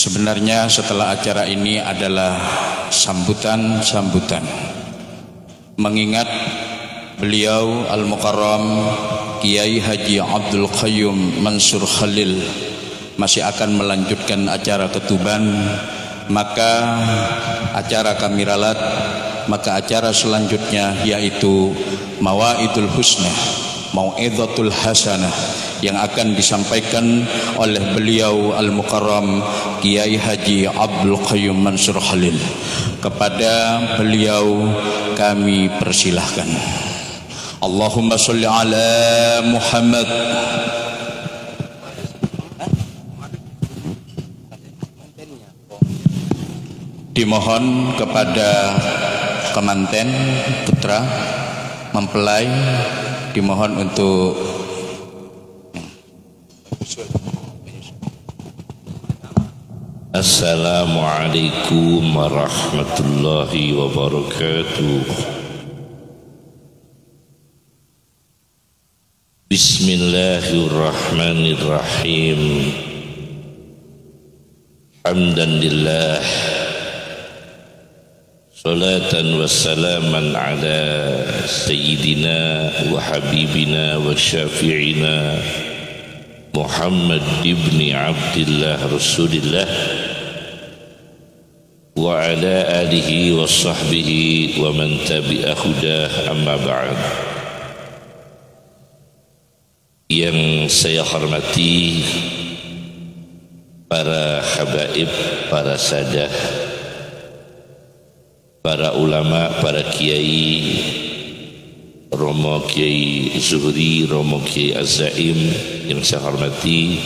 Sebenarnya setelah acara ini adalah sambutan-sambutan mengingat beliau Al-Mukarram Kiai Haji Abdul Qayyum Mansur Khalil masih akan melanjutkan acara ketuban. Maka acara kami ralat, maka acara selanjutnya yaitu Mawaidul Husna, Mau'izatul Hasanah yang akan disampaikan oleh beliau Al-Mukarram Kiai Haji Abdul Qayyum Mansur Khalil. Kepada beliau kami persilahkan. Allahumma sholli ala Muhammad. Dimohon kepada kemanten putra mempelai dimohon untuk Assalamualaikum warahmatullahi wabarakatuh. Bismillahirrahmanirrahim. Hamdan lillah, salatan wassalaman ala sayyidina wa habibina wa syafi'ina Muhammad ibn Abdillah Rasulillah wa ala alihi wa sahbihi wa man tabi'a hudah, amma ba'd. Yang saya hormati para habaib, para sadah, para ulama, para kiai, Romo Kiai Zuhri, Romo Kiai Az-Zaim yang saya hormati,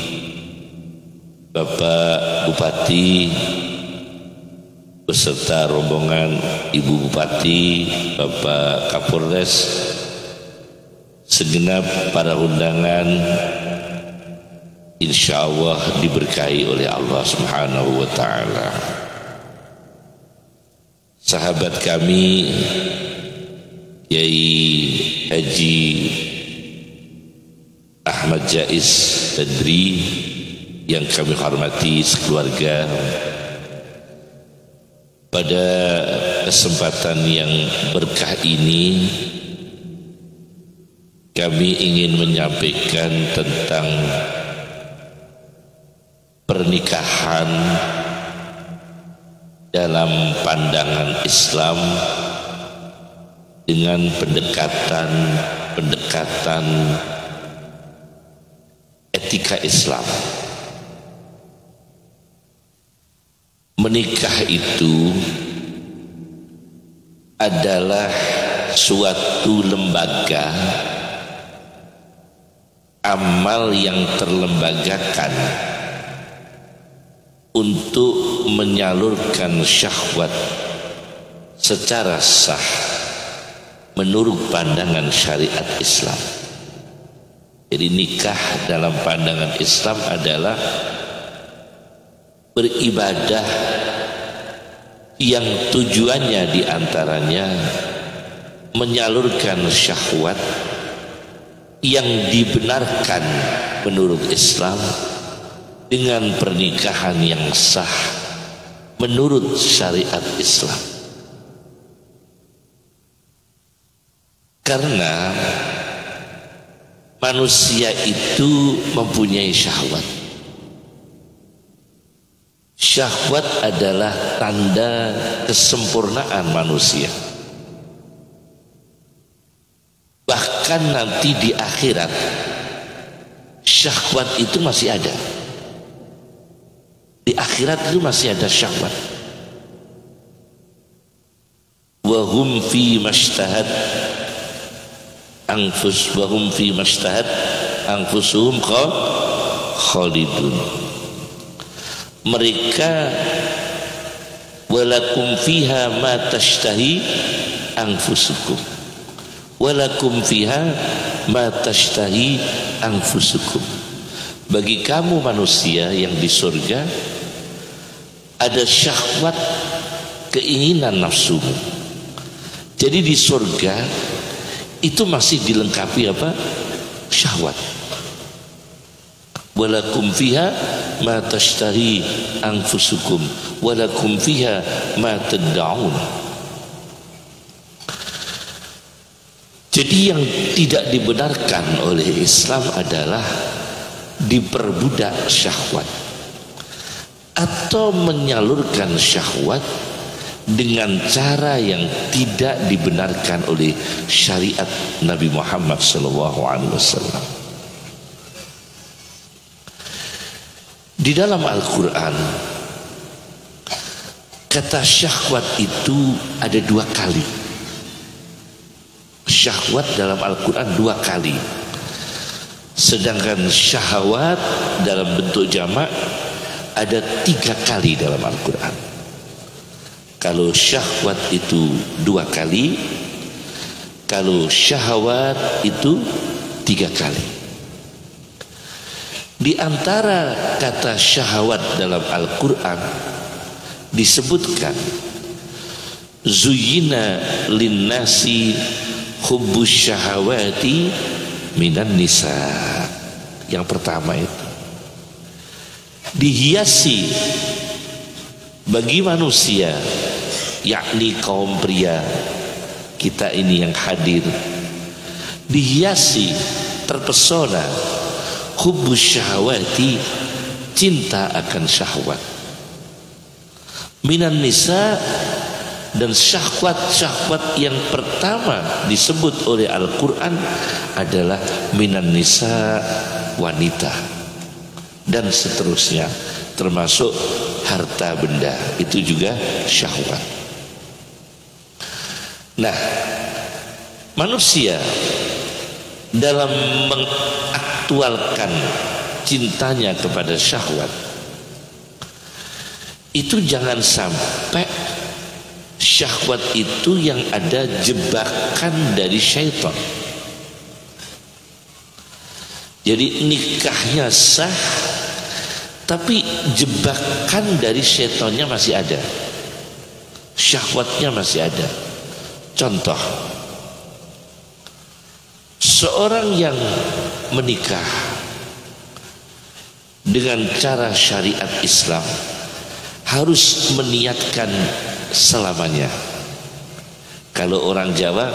Bapak Bupati beserta rombongan Ibu Bupati, Bapak Kapolres, segenap para undangan insya Allah diberkahi oleh Allah Subhanahu wa ta'ala. Sahabat kami Kiai Haji Ahmad Jais Badri yang kami hormati sekeluarga, pada kesempatan yang berkah ini kami ingin menyampaikan tentang pernikahan dalam pandangan Islam dengan pendekatan etika Islam. Menikah itu adalah suatu lembaga amal yang terlembagakan untuk menyalurkan syahwat secara sah menurut pandangan syariat Islam. Jadi nikah dalam pandangan Islam adalah beribadah yang tujuannya diantaranya menyalurkan syahwat yang dibenarkan menurut Islam dengan pernikahan yang sah menurut syariat Islam. Karena manusia itu mempunyai syahwat. Syahwat adalah tanda kesempurnaan manusia. Bahkan nanti di akhirat syahwat itu masih ada. Di akhirat itu masih ada syahwat. Wa hum fi mashtahat anfus wa hum fi mashtahat anfusuhum khalidun. Mereka walakum fiha ma tashtahi anfusukum walakum fiha ma tashtahi anfusukum. Bagi kamu manusia yang di surga ada syahwat, keinginan nafsumu. Jadi di surga itu masih dilengkapi apa? Syahwat. walakum fiha ma tashtari anfusukum walakum fiha ma tad'un. Jadi yang tidak dibenarkan oleh Islam adalah diperbudak syahwat atau menyalurkan syahwat dengan cara yang tidak dibenarkan oleh syariat Nabi Muhammad SAW. Di dalam Al-Quran, kata syahwat itu ada 2 kali. Syahwat dalam Al-Quran 2 kali. Sedangkan syahwat dalam bentuk jamak ada 3 kali dalam Al-Quran. Kalau syahwat itu 2 kali, kalau syahwat itu 3 kali. Di antara kata syahwat dalam Al-Quran disebutkan zuyyina linnasi hubbus syahawati minan nisa. Yang pertama itu dihiasi bagi manusia, yakni kaum pria kita ini yang hadir, dihiasi, terpesona hubbus syahawati, cinta akan syahwat, minan nisa. Dan syahwat-syahwat yang pertama disebut oleh Al-Quran adalah minan nisa, wanita, dan seterusnya, termasuk harta benda, itu juga syahwat. Nah, manusia dalam mengaktualkan cintanya kepada syahwat itu jangan sampai syahwat itu yang ada jebakan dari syaitan. Jadi nikahnya sah, tapi jebakan dari syaitannya masih ada, syahwatnya masih ada. Contoh, seorang yang menikah dengan cara syariat Islam harus meniatkan selamanya. Kalau orang Jawa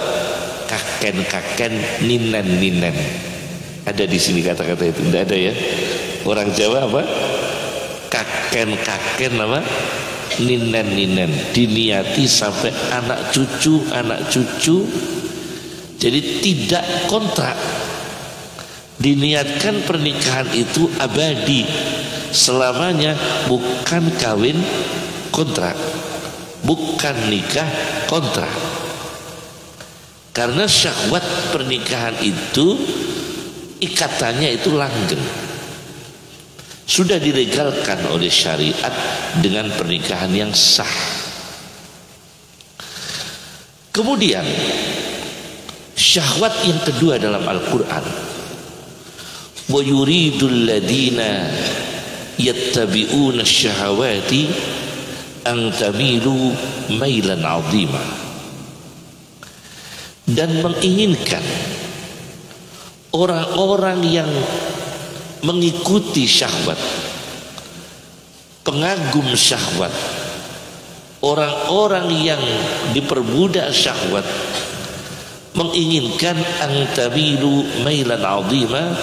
kaken-kaken, ninen-ninen, ada di sini kata-kata itu? Tidak ada ya. Orang Jawa apa? Kaken-kaken apa? Ninen-ninen, diniati sampai anak cucu. Jadi tidak kontrak. Diniatkan pernikahan itu abadi selamanya, bukan kawin kontrak, bukan nikah kontrak. Karena syahwat pernikahan itu ikatannya itu langgeng, sudah dilegalkan oleh syariat dengan pernikahan yang sah. Kemudian syahwat yang kedua dalam Al-Quran, wa yuridul ladina yattabi'una syahawati an tamilu mailan 'azima, dan menginginkan orang-orang yang mengikuti syahwat, pengagum syahwat, orang-orang yang diperbudak syahwat, menginginkan an tamilu mailan 'azima,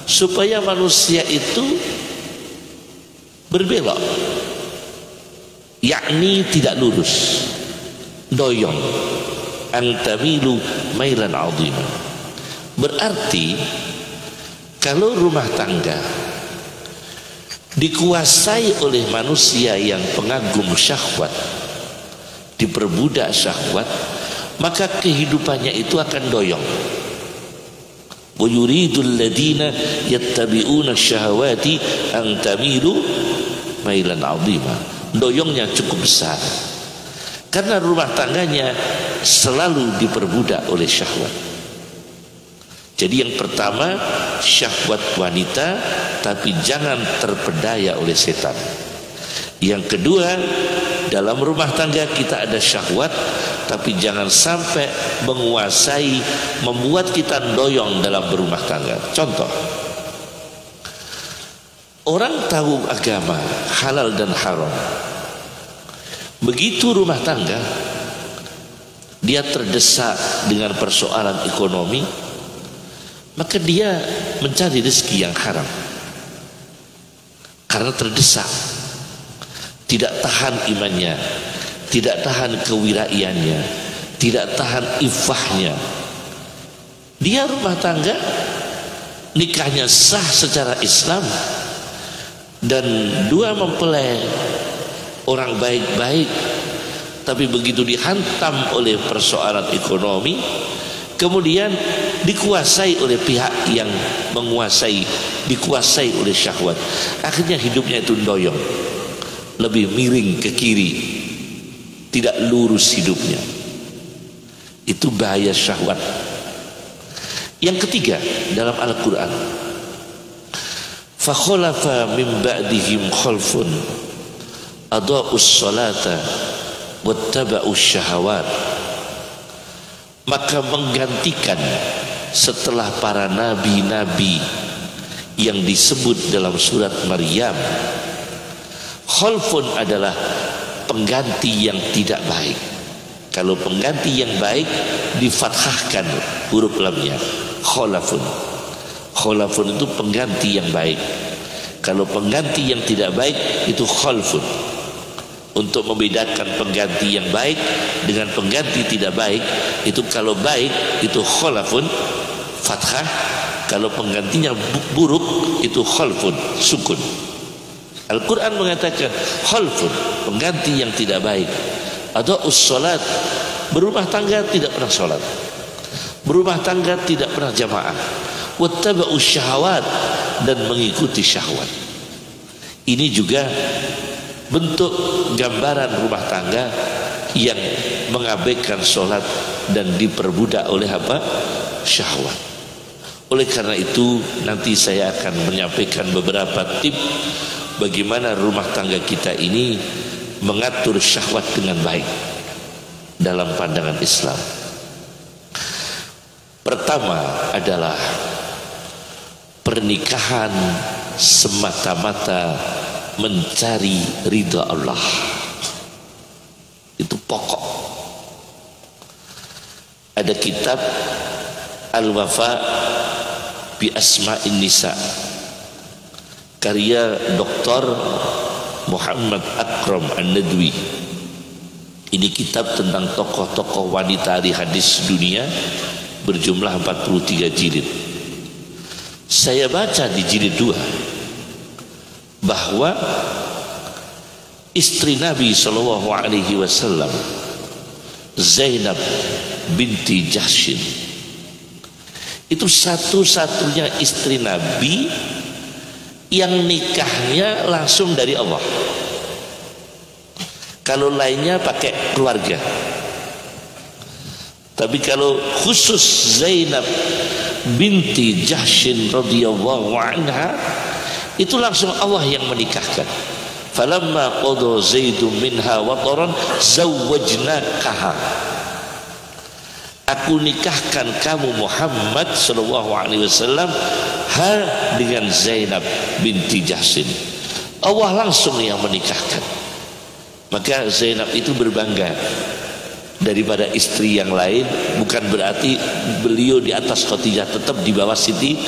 supaya manusia itu berbelok, yakni tidak lurus, doyong. Antamilu mailan 'azima berarti kalau rumah tangga dikuasai oleh manusia yang pengagum syahwat, diperbudak syahwat, maka kehidupannya itu akan doyong. Wa yuridul ladina yattabi'una syahawati an tamilu mailan 'azima, doyongnya cukup besar karena rumah tangganya selalu diperbudak oleh syahwat. Jadi yang pertama syahwat wanita, tapi jangan terpedaya oleh setan. Yang kedua, dalam rumah tangga kita ada syahwat, tapi jangan sampai menguasai, membuat kita doyong dalam berumah tangga. Contoh, Orang tahu agama halal dan haram. Begitu rumah tangga dia terdesak dengan persoalan ekonomi, maka dia mencari rezeki yang haram karena terdesak, tidak tahan imannya, tidak tahan kewiraiannya, tidak tahan ifahnya. Dia rumah tangga, nikahnya sah secara Islam, dan dua mempelai orang baik-baik, tapi begitu dihantam oleh persoalan ekonomi, kemudian dikuasai oleh pihak yang menguasai, dikuasai oleh syahwat, akhirnya hidupnya itu doyong, lebih miring ke kiri, tidak lurus hidupnya. Itu bahaya syahwat. Yang ketiga dalam Al-Quran, fakhalafa min ba'dihim khalfun adaa'us salata wattaba'us syahawat. Maka menggantikan setelah para nabi-nabi yang disebut dalam surat Maryam, khalfun adalah pengganti yang tidak baik. Kalau pengganti yang baik difathahkan huruf lamnya, khalafun. Khalafun itu pengganti yang baik. Kalau pengganti yang tidak baik itu khalfun. Untuk membedakan pengganti yang baik dengan pengganti tidak baik, itu kalau baik itu khalafun fathah, kalau penggantinya buruk itu khalfun sukun. Al-Quran mengatakan khalfun, pengganti yang tidak baik. Adaa'us salat, berumah tangga tidak pernah salat, berumah tangga tidak pernah jamaah. Wattaba'us syahawat, dan mengikuti syahwat. Ini juga bentuk gambaran rumah tangga yang mengabaikan sholat dan diperbudak oleh apa? Syahwat. Oleh karena itu nanti saya akan menyampaikan beberapa tips bagaimana rumah tangga kita ini mengatur syahwat dengan baik dalam pandangan Islam. Pertama adalah pernikahan semata-mata mencari ridha Allah. Itu pokok. Ada kitab Al-Wafa bi Asma'in Nisa, karya Dr. Muhammad Akram An-Nadwi. Ini kitab tentang tokoh-tokoh wanita di hadis dunia, berjumlah 43 jilid. Saya baca di jilid 2 bahwa istri Nabi SAW, Zainab binti Jahshin, itu satu-satunya istri Nabi yang nikahnya langsung dari Allah. Kalau lainnya pakai keluarga, tapi kalau khusus Zainab binti Jahshin radhiyallahu anha, itu langsung Allah yang menikahkan. Falamma qada Zaidun minha wataran zawwajnakaha. Aku nikahkan kamu Muhammad sallallahu alaihi wasallam dengan Zainab binti Jahshin. Allah langsung yang menikahkan. Maka Zainab itu berbangga daripada istri yang lain, bukan berarti beliau di atas Khadijah, tetap di bawah Siti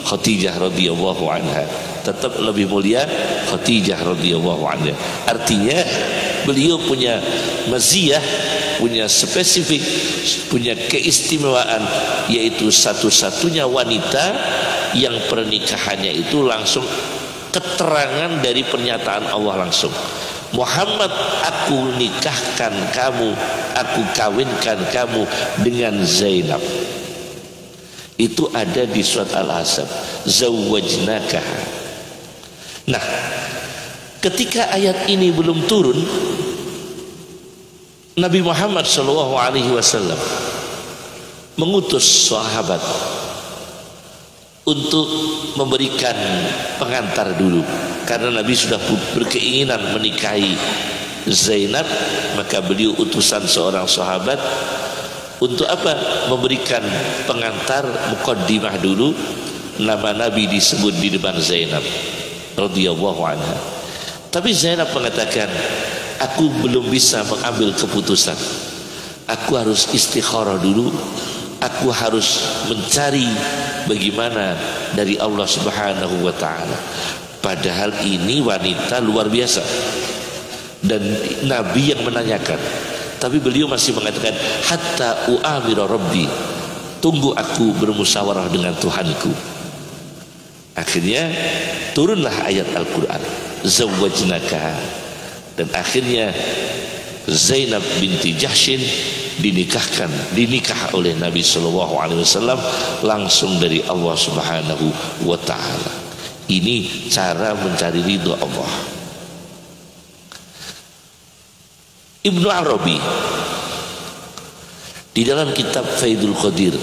Khadijah radhiyallahu anha, tetap lebih mulia Khadijah radhiyallahu anha. Artinya beliau punya maziyah, punya spesifik, punya keistimewaan, yaitu satu-satunya wanita yang pernikahannya itu langsung keterangan dari pernyataan Allah langsung. Muhammad, aku nikahkan kamu, aku kawinkan kamu dengan Zainab. Itu ada di surat Al-Ahzab, zawwajnaka. Nah, ketika ayat ini belum turun, Nabi Muhammad SAW mengutus sahabat untuk memberikan pengantar dulu, karena Nabi sudah berkeinginan menikahi Zainab. Maka beliau utusan seorang sahabat untuk apa? Memberikan pengantar, muqaddimah dulu. Nama Nabi disebut di depan Zainab. radhiyallahu anha. Tapi Zainab mengatakan, aku belum bisa mengambil keputusan. Aku harus istikharah dulu. Aku harus mencari bagaimana dari Allah Subhanahu wa taala. Padahal ini wanita luar biasa dan Nabi yang menanyakan. Tapi beliau masih mengatakan, hatta u'amira rabbi, tunggu aku bermusyawarah dengan Tuhanku. Akhirnya turunlah ayat Al-Quran, zawwajnaka, dan akhirnya Zainab binti Jahshin dinikah oleh Nabi Shallallahu Alaihi Wasallam langsung dari Allah Subhanahu Wa Taala. Ini cara mencari ridho Allah. Ibnu Arabi di dalam kitab Faidul Qadir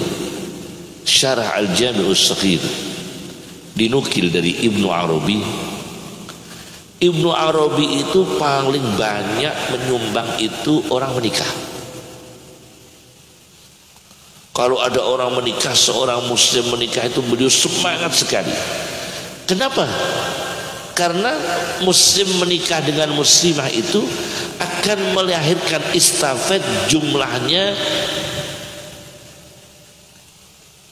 Syarah Al-Jami'us Saghir dinukil dari Ibnu Arabi. Ibnu Arabi itu paling banyak menyumbang itu orang menikah. Kalau ada orang menikah, seorang muslim menikah, itu beliau semangat sekali. Kenapa? Karena muslim menikah dengan muslimah itu akan melahirkan istafet, jumlahnya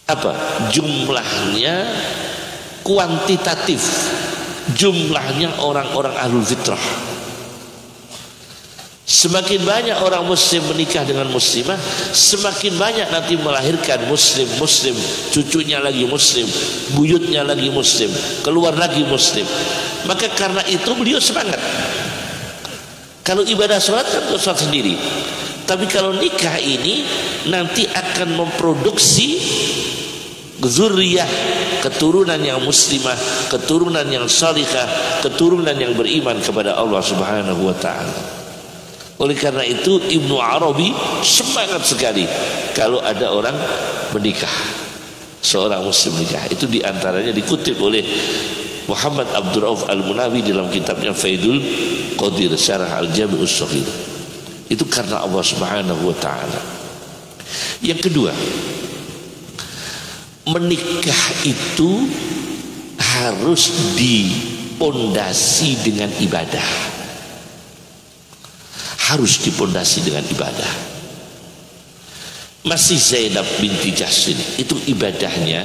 apa? Jumlahnya kuantitatif, jumlahnya orang-orang ahlul fitrah. Semakin banyak orang muslim menikah dengan muslimah, semakin banyak nanti melahirkan muslim, cucunya lagi muslim, buyutnya lagi muslim, keluar lagi muslim. Maka karena itu beliau semangat. Kalau ibadah sholat kan untuk sholat sendiri, tapi kalau nikah ini nanti akan memproduksi zuriyah, keturunan yang muslimah, keturunan yang salihah, keturunan yang beriman kepada Allah Subhanahu wa taala. Oleh karena itu Ibnu Arabi semangat sekali kalau ada orang menikah, seorang muslim menikah. Itu diantaranya dikutip oleh Muhammad Abdul Rauf Al-Munawi dalam kitabnya Faidul Qadir Syarah Al-Jami'us Saghir. Itu karena Allah Subhanahu wa taala. Yang kedua, menikah itu harus dipondasi dengan ibadah. Harus dipondasi dengan ibadah. Masih Zainab binti Jahshin itu ibadahnya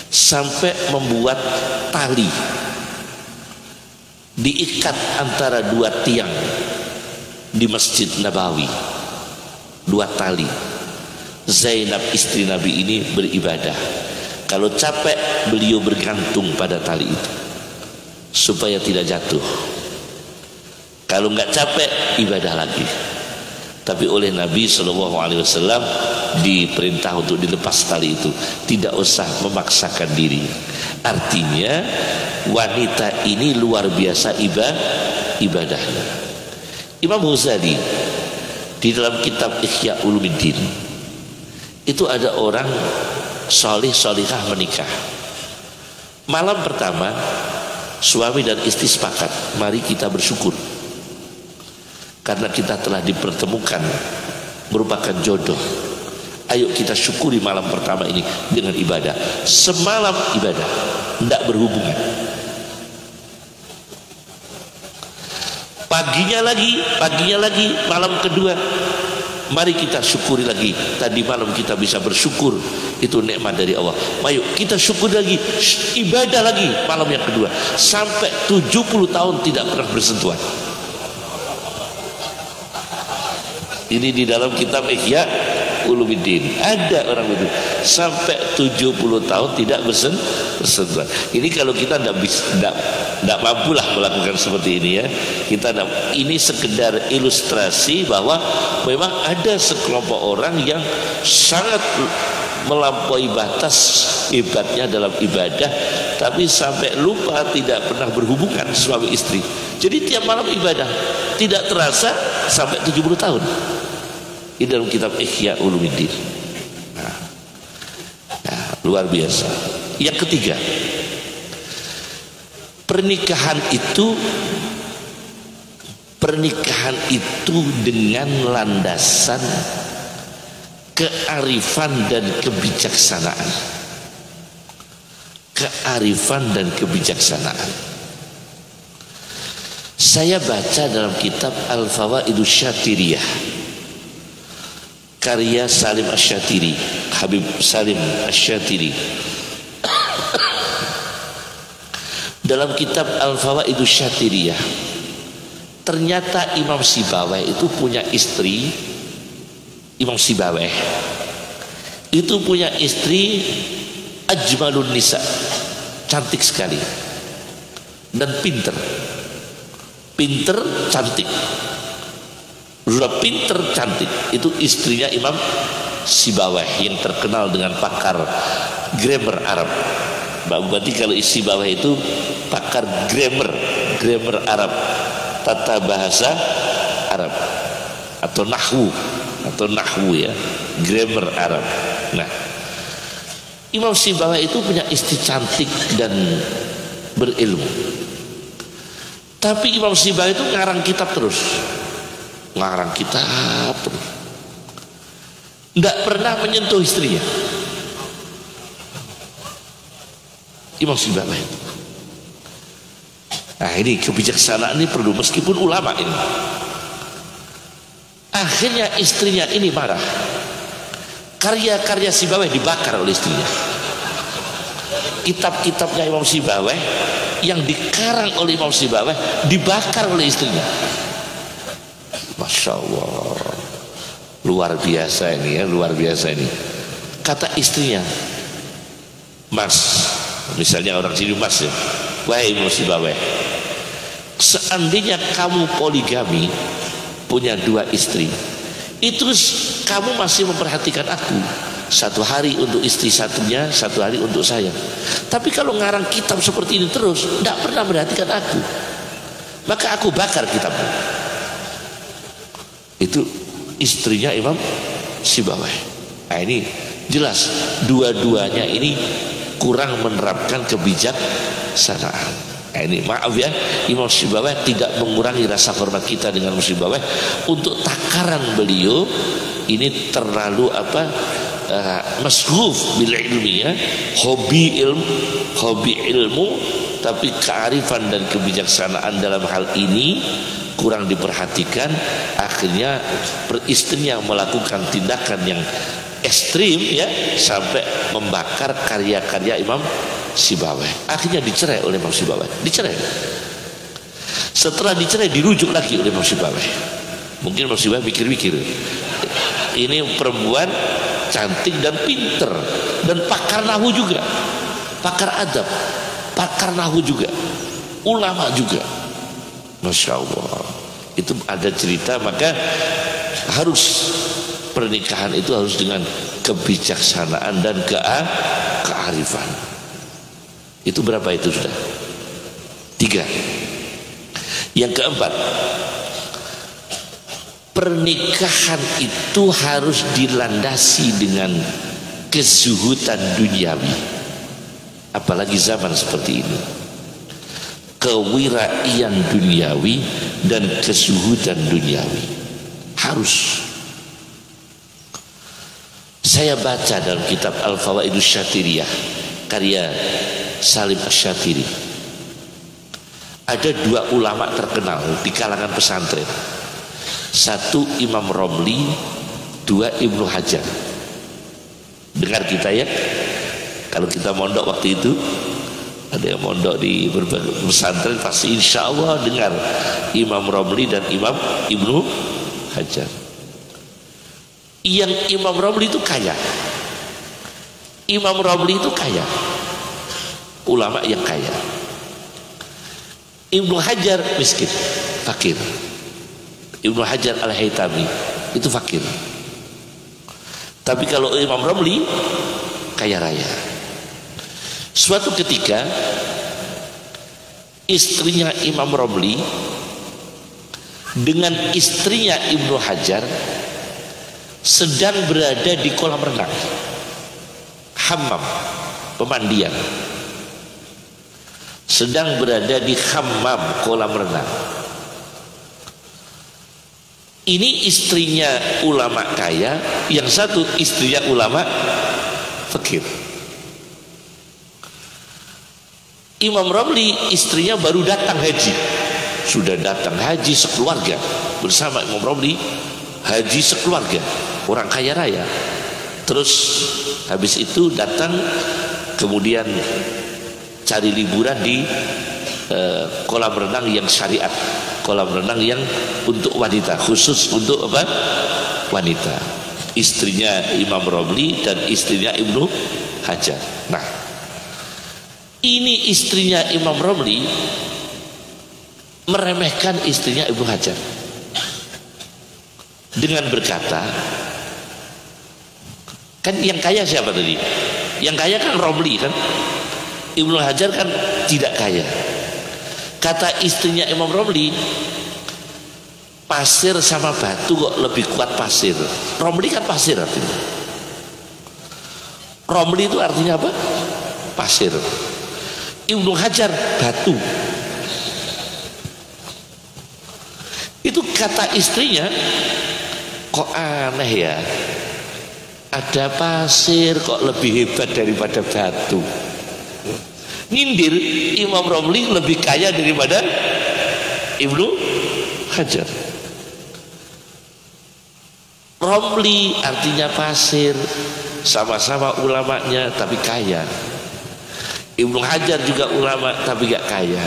sampai membuat tali diikat antara dua tiang di Masjid Nabawi. Dua tali. Zainab istri Nabi ini beribadah. Kalau capek beliau bergantung pada tali itu supaya tidak jatuh. Kalau nggak capek ibadah lagi. Tapi oleh Nabi Shallallahu Alaihi Wasallam diperintah untuk dilepas tali itu, tidak usah memaksakan diri. Artinya wanita ini luar biasa ibadahnya. Imam Ghazali di dalam kitab Ihya Ulumuddin itu ada orang solih solihah menikah. Malam pertama suami dan istri sepakat, mari kita bersyukur karena kita telah dipertemukan merupakan jodoh. Ayo kita syukuri malam pertama ini dengan ibadah. Semalam ibadah, tidak berhubungan. Paginya lagi malam kedua, mari kita syukuri lagi. Tadi malam kita bisa bersyukur, itu nikmat dari Allah. Ayo kita syukuri lagi, ibadah lagi malam yang kedua. Sampai 70 tahun tidak pernah bersentuhan. Ini di dalam kitab Ihya Ulumuddin ada orang itu sampai 70 tahun tidak bersentuhan. Ini kalau kita tidak mampulah melakukan seperti ini ya. Ini sekedar ilustrasi bahwa memang ada sekelompok orang yang sangat melampaui batas hebatnya dalam ibadah, tapi sampai lupa tidak pernah berhubungan suami istri. Jadi tiap malam ibadah tidak terasa sampai 70 tahun. Ini dalam kitab Ihya Ulumuddin. Nah, luar biasa. Yang ketiga, pernikahan itu dengan landasan kearifan dan kebijaksanaan. Kearifan dan kebijaksanaan. Saya baca dalam kitab Al-Fawaidus Syatiriyah karya Salim Asy-Syatiri, Habib Salim Asy-Syatiri. Dalam kitab Al-Fawaidus Syatiriyah, ternyata Imam Sibawayh itu punya istri. Imam Sibawayh itu punya istri ajmalun nisa, cantik sekali dan pinter cantik. Sudah pinter cantik, itu istrinya Imam Sibawayh yang terkenal dengan pakar grammar Arab. Berarti kalau Sibawayh itu pakar grammar Arab, tata bahasa Arab atau nahwu ya, grammar Arab. Nah, Imam Sibawayh itu punya istri cantik dan berilmu. Tapi Imam Sibawayh itu ngarang kitab terus. Nggak pernah menyentuh istrinya. Imam Sibawayh. Nah, ini kebijaksanaan ini perlu, meskipun ulama ini. Akhirnya istrinya ini marah. Karya-karya Sibawayh dibakar oleh istrinya. Kitab-kitabnya Imam Sibawayh yang dikarang oleh Imam Sibawayh dibakar oleh istrinya. Masya Allah, luar biasa ini ya, luar biasa ini. Kata istrinya, Mas, misalnya orang sini Mas ya, wahai Imam Sibawayh, seandainya kamu poligami, punya 2 istri, itu kamu masih memperhatikan aku. Satu hari untuk istri satunya, satu hari untuk saya. Tapi kalau ngarang kitab seperti ini terus, tidak pernah memperhatikan aku, maka aku bakar kitabnya. Itu istrinya Imam Sibawayh. Nah, ini jelas dua-duanya ini kurang menerapkan kebijaksanaan. Nah, ini maaf ya, Imam Sibawayh tidak mengurangi rasa hormat kita dengan Imam Sibawayh. Untuk takaran beliau ini terlalu masghuf bil ilmi ya, hobi ilmu, tapi kearifan dan kebijaksanaan dalam hal ini kurang diperhatikan. Akhirnya istrinya melakukan tindakan yang ekstrim ya, sampai membakar karya-karya Imam Sibawayh. Akhirnya dicerai oleh Imam Sibawayh. Dicerai. Setelah dicerai dirujuk lagi oleh Imam Sibawayh. Mungkin Imam Sibawayh pikir-pikir, ini perempuan cantik dan pinter dan pakar nahwu juga, pakar adab, pakar nahwu juga, ulama juga. Masya Allah, itu ada cerita. Maka harus pernikahan itu harus dengan kebijaksanaan dan kearifan. Itu berapa itu sudah? 3. Yang keempat, pernikahan itu harus dilandasi dengan kezuhudan duniawi, apalagi zaman seperti ini. Kewiraian duniawi dan kezuhudan duniawi harus. Saya baca dalam kitab Al-Fawaidus Syatiriyah karya Salim Asy-Syatiri, ada 2 ulama terkenal di kalangan pesantren. 1 Imam Romli, 2 Ibnu Hajar. Dengar kita ya, kalau kita mondok waktu itu, ada yang mondok di berbagai pesantren, pasti insya Allah dengar Imam Romli dan Imam Ibnu Hajar. Yang Imam Romli itu kaya. Imam Romli itu kaya, ulama yang kaya. Ibnu Hajar miskin, fakir. Ibnu Hajar Al-Haytami itu fakir. Tapi kalau Imam Romli kaya raya. Suatu ketika istrinya Imam Romli dengan istrinya Ibnu Hajar sedang berada di kolam renang, hammam, pemandian, sedang berada di hammam, kolam renang. Ini istrinya ulama kaya, yang satu istrinya ulama fakir. Imam Romli istrinya baru datang haji, sudah datang haji sekeluarga bersama Imam Romli, haji sekeluarga, orang kaya raya. Terus habis itu datang kemudian cari liburan di kolam renang yang syariat, kolam renang yang untuk wanita, khusus untuk apa? Wanita. Istrinya Imam Romli dan istrinya Ibnu Hajar. Nah, ini istrinya Imam Romli meremehkan istrinya Ibnu Hajar dengan berkata, kan yang kaya siapa tadi? Yang kaya kan Romli kan, Ibnu Hajar kan tidak kaya. Kata istrinya Imam Romli, pasir sama batu kok lebih kuat pasir. Romli kan pasir artinya. Romli itu artinya apa? Pasir. Ibnu Hajar batu. Itu kata istrinya, kok aneh ya, ada pasir kok lebih hebat daripada batu. Nyindir Imam Romli lebih kaya daripada Ibnu Hajar. Romli artinya pasir, sama-sama ulamanya tapi kaya. Ibnu Hajar juga ulama tapi gak kaya.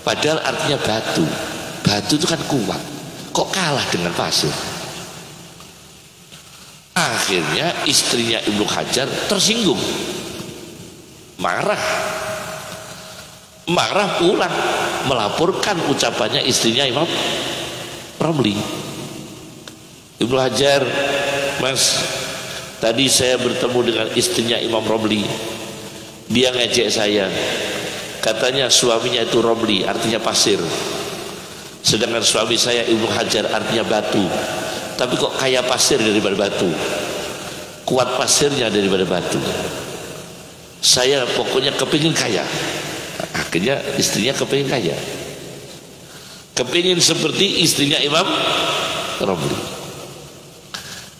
Padahal artinya batu. Batu itu kan kuat, kok kalah dengan pasir. Akhirnya istrinya Ibnu Hajar tersinggung, marah pulang, melaporkan ucapannya istrinya Imam Romli. Ibnu Hajar, Mas, tadi saya bertemu dengan istrinya Imam Romli, dia ngejek saya, katanya suaminya itu Romli artinya pasir, sedangkan suami saya Ibnu Hajar artinya batu. Tapi kok kaya pasir daripada batu, kuat pasirnya daripada batu. Saya pokoknya kepingin kaya. Akhirnya istrinya kepingin kaya, kepingin seperti istrinya Imam Romli.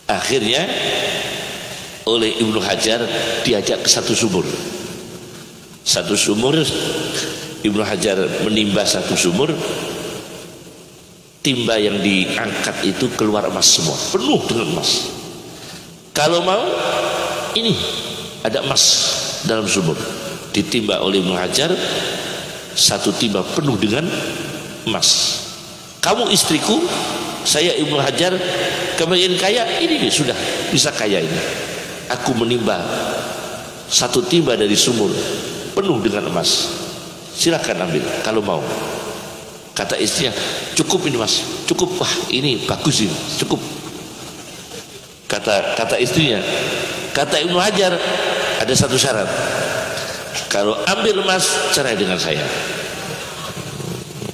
Akhirnya oleh Ibnu Hajar diajak ke satu sumur. Satu sumur, Ibnu Hajar menimba satu sumur. Timba yang diangkat itu keluar emas semua, penuh dengan emas. Kalau mau, ini ada emas dalam sumur. Ditimba oleh Ibnu Hajar, satu timba penuh dengan emas. Kamu istriku, saya Ibnu Hajar, kemarin kaya, ini sudah bisa kaya ini. Aku menimba satu timba dari sumur penuh dengan emas. Silakan ambil kalau mau. Kata istrinya, cukup ini Mas, cukup. Wah ini bagus ini, cukup. Kata istrinya, kata Ibnu Hajar, ada satu syarat. Kalau ambil emas, cerai dengan saya.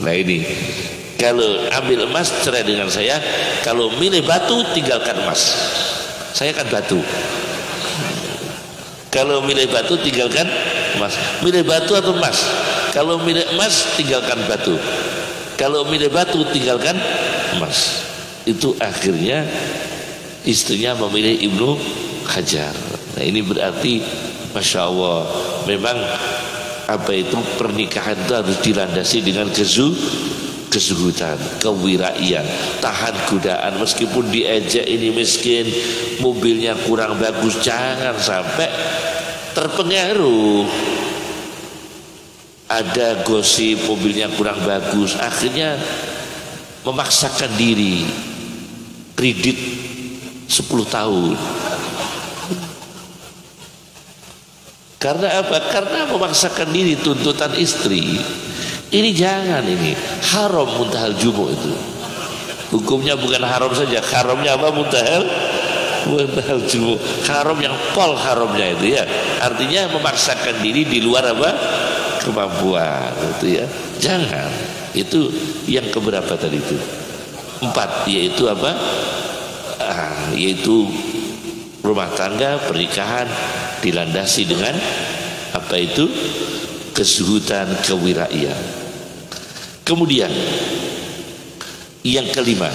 Nah ini, kalau ambil emas, cerai dengan saya. Kalau milih batu, tinggalkan emas. Saya kan batu. Kalau milih batu, tinggalkan emas. Milih batu atau emas? Kalau milih emas, tinggalkan batu. Kalau milih batu, tinggalkan emas. Itu akhirnya istrinya memilih Ibnu Hajar. Nah ini berarti Masya Allah, memang apa itu pernikahan itu harus dilandasi dengan kezuhudan, kewiraian, tahan godaan. Meskipun diejek ini miskin, mobilnya kurang bagus, jangan sampai terpengaruh. Ada gosip mobilnya kurang bagus, akhirnya memaksakan diri kredit 10 tahun. Karena apa? Karena memaksakan diri tuntutan istri. Ini jangan, ini haram muntahal jumu itu. Hukumnya bukan haram saja, haramnya apa? Muntahal jumu. Haram yang pol haramnya itu ya. Artinya memaksakan diri di luar apa? Kemampuan itu ya. Jangan. Itu yang keberapa tadi itu? 4, yaitu apa? Yaitu rumah tangga, pernikahan dilandasi dengan apa itu? Kezuhudan, kewiraian. Kemudian yang kelima,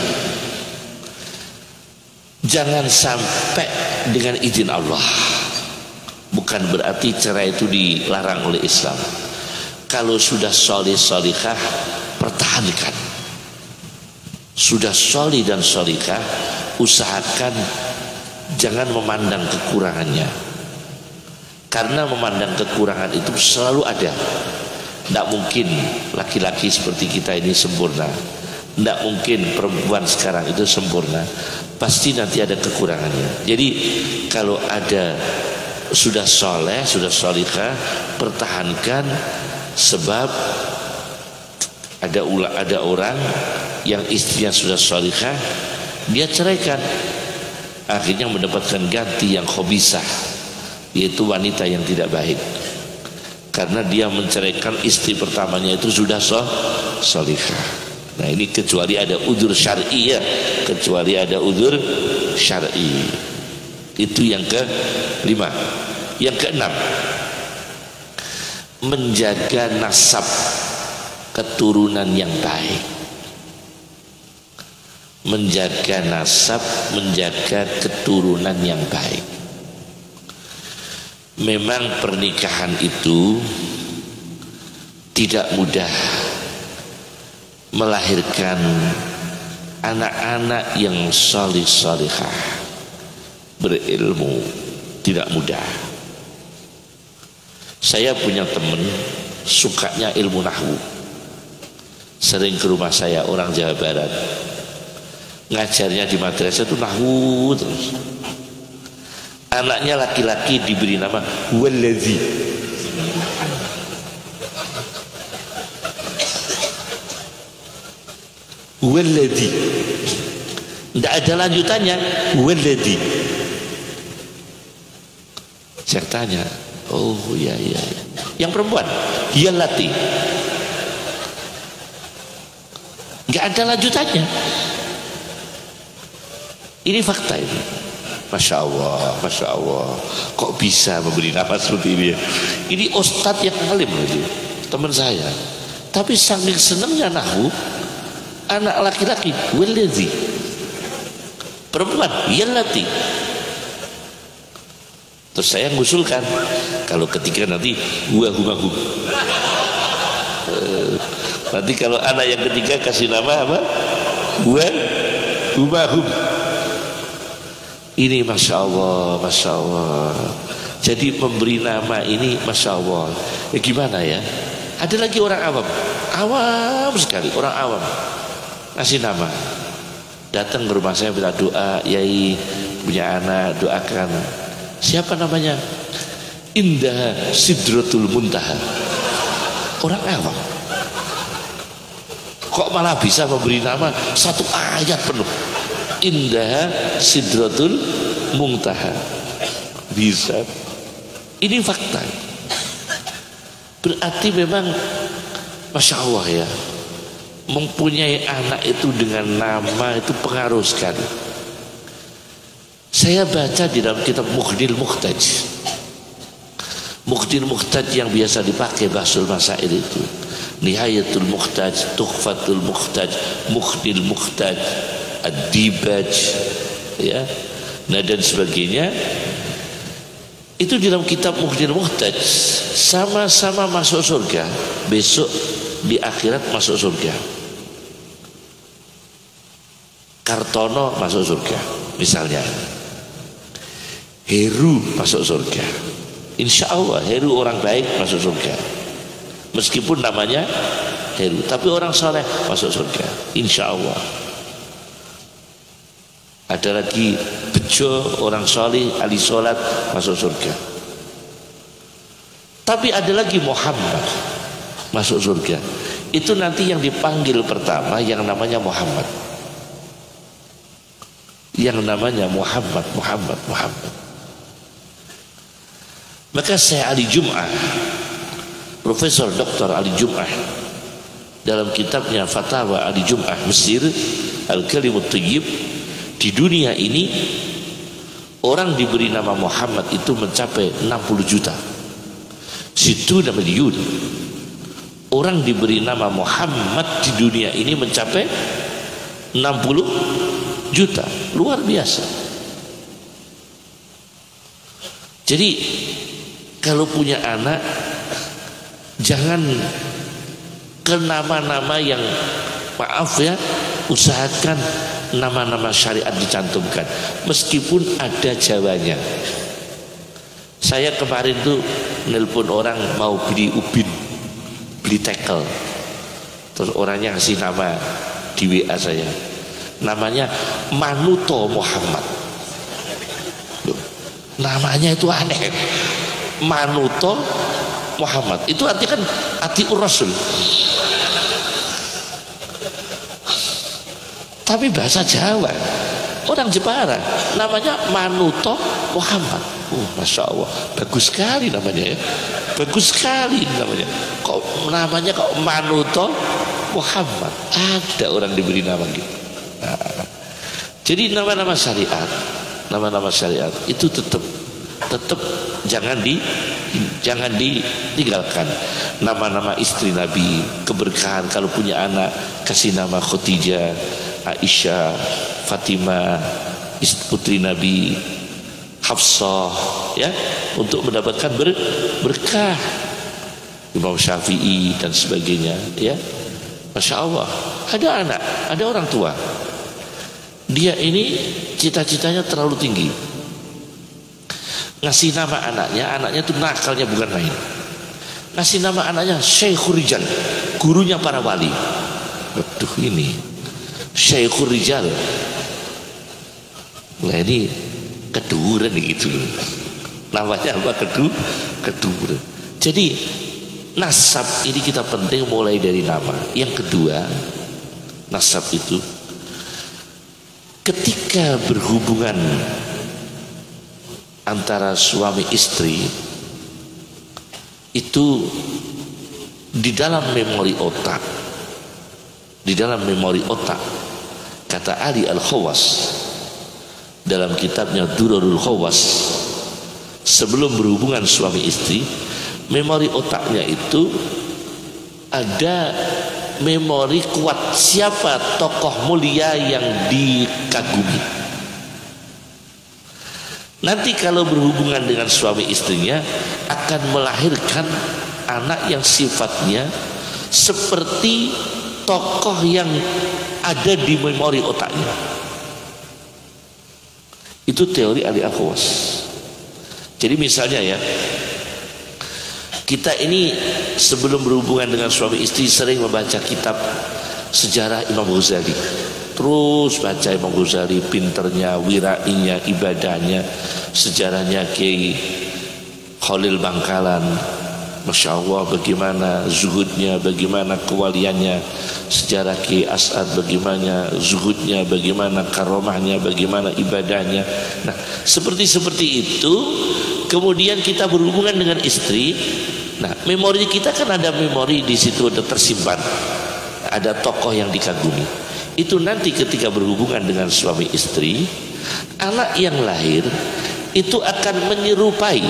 jangan sampai dengan izin Allah. Bukan berarti cerai itu dilarang oleh Islam. kalau sudah solih solihah, pertahankan. Sudah solih dan solihah, usahakan jangan memandang kekurangannya, karena memandang kekurangan itu selalu ada. Tidak mungkin laki-laki seperti kita ini sempurna, tidak mungkin perempuan sekarang itu sempurna, pasti nanti ada kekurangannya. Jadi kalau ada sudah soleh, sudah solihah, pertahankan. Sebab ada orang yang istrinya sudah solihah, dia ceraikan, akhirnya mendapatkan ganti yang khabisah, yaitu wanita yang tidak baik, karena dia menceraikan istri pertamanya itu sudah solihah. Nah ini kecuali ada udzur syar'i ya, kecuali ada udzur syar'i. Itu yang kelima. Yang keenam, menjaga nasab keturunan yang baik. Menjaga nasab, menjaga keturunan yang baik. Memang pernikahan itu tidak mudah melahirkan anak-anak yang salih salihah, berilmu, tidak mudah. Saya punya teman sukanya ilmu nahwu, sering ke rumah saya, orang Jawa Barat. Ngajarnya di madrasah itu nahwu terus. Anaknya laki-laki diberi nama Waladzi. Waladzi, tidak ada lanjutannya. Waladzi. Saya tanya, oh iya. Yang perempuan, Yallati. Nggak ada lanjutannya. Ini fakta ini. Masya Allah, Masya Allah. Kok bisa memberi nama seperti ini? Ini ustadz yang alim lagi, teman saya. Tapi saking senangnya nahwu, anak laki-laki Waladzi, perempuan Yallati. Terus saya ngusulkan, kalau ketiga nanti humahu. Nanti kalau anak yang ketiga kasih nama apa? Humahum. Ini Masya Allah, Masya Allah. Jadi memberi nama ini Masya Allah. Ya gimana ya? Ada lagi orang awam sekali, orang awam ngasih nama. Datang ke rumah saya minta doa, Yai punya anak, doakan. Siapa namanya? Indah Sidratul Muntaha. Orang awam. Kok malah bisa memberi nama satu ayat penuh? Indah Sidratul Muntaha. Bisa. Ini fakta. Berarti memang Masya Allah ya, mempunyai anak itu dengan nama itu pengaruh sekali. Saya baca di dalam kitab Mughnil Muhtaj. Mughnil Muhtaj yang biasa dipakai Bahsul Masail itu, Nihayatul Muhtaj, Tuhfatul Muhtaj, Mughnil Muhtaj, Ad-Dibaj, ya, nah dan sebagainya. Itu di dalam kitab Mughnil Muhtaj, sama-sama masuk surga. Besok di akhirat masuk surga. Kartono masuk surga misalnya, Heru masuk surga. Insya Allah Heru orang baik masuk surga, meskipun namanya Heru, tapi orang soleh masuk surga, insya Allah. Ada lagi Bejo, orang soleh, ahli sholat, masuk surga. Tapi ada lagi Muhammad masuk surga. Itu nanti yang dipanggil pertama yang namanya Muhammad. Yang namanya Muhammad. Maka saya Ali Jum'ah, Profesor Dr. Ali Jum'ah, dalam kitabnya Fatwa Ali Jum'ah Mesir, Al-Kalimut Thayyib, di dunia ini orang diberi nama Muhammad itu mencapai 60 juta. Situ miliun. Orang diberi nama Muhammad di dunia ini mencapai 60 juta. Luar biasa. Jadi kalau punya anak, Jangan ke nama-nama yang, maaf ya, usahakan nama-nama syariat dicantumkan meskipun ada Jawanya. Saya kemarin tuh nelpon orang mau beli ubin, beli tekel, terus orangnya ngasih nama di WA saya, namanya Manuto Muhammad. Loh, namanya itu aneh, Manuto Muhammad, itu artinya kan atiur Rasul, tapi bahasa Jawa, orang Jepara, namanya Manuto Muhammad. Masya Allah, bagus sekali namanya ya, bagus sekali namanya. Kok namanya kok Manuto Muhammad? Ada orang diberi nama gitu. Nah, jadi nama-nama syariat, nama-nama syariat itu tetap jangan ditinggalkan. Nama-nama istri Nabi, keberkahan, kalau punya anak kasih nama Khadijah, Aisyah, Fatimah, putri Nabi, Hafsah, ya, untuk mendapatkan berkah. Imam Syafi'i dan sebagainya, ya. Masya Allah, ada anak, ada orang tua, dia ini cita-citanya terlalu tinggi, ngasih nama anaknya itu nakalnya bukan main. Ngasih nama anaknya Syekhul Rijal, gurunya para wali. Aduh, ini Syekhul Rijal, nah ini keduren gitu, namanya apa? Keduren. Jadi nasab ini kita penting mulai dari nama. Yang kedua, nasab itu ketika berhubungan antara suami istri itu di dalam memori otak, kata Ali Al-Khawas dalam kitabnya Durarul Khawas, sebelum berhubungan suami istri, memori otaknya itu ada memori kuat siapa tokoh mulia yang dikagumi. Nanti kalau berhubungan dengan suami istrinya akan melahirkan anak yang sifatnya seperti tokoh yang ada di memori otaknya. Itu teori Ali Al-Khawas. Jadi misalnya ya, kita ini sebelum berhubungan dengan suami istri sering membaca kitab sejarah Imam Ghazali. Terus baca Imam Ghazali, pinternya, wirainya, ibadahnya, sejarahnya Kiai Khalil Bangkalan. Masya Allah, bagaimana zuhudnya, bagaimana kewaliannya, sejarah Kiai As'ad, bagaimana zuhudnya, bagaimana karomahnya, bagaimana ibadahnya. Nah, seperti itu, kemudian kita berhubungan dengan istri. Nah, memori kita kan ada memori di situ, ada tersimpan, ada tokoh yang dikagumi. Itu nanti ketika berhubungan dengan suami istri, anak yang lahir itu akan menyerupai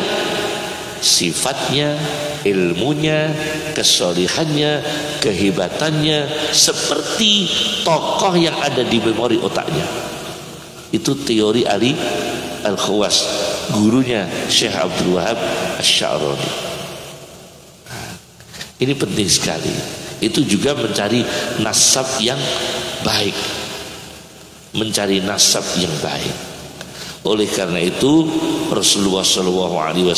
sifatnya, ilmunya, kesolihannya, kehebatannya seperti tokoh yang ada di memori otaknya. Itu teori Ali Al-Khawas, gurunya Syekh Abdul Wahab Asy-Sya'rani. Ini penting sekali. Itu juga mencari nasab yang baik, mencari nasab yang baik. Oleh karena itu Rasulullah SAW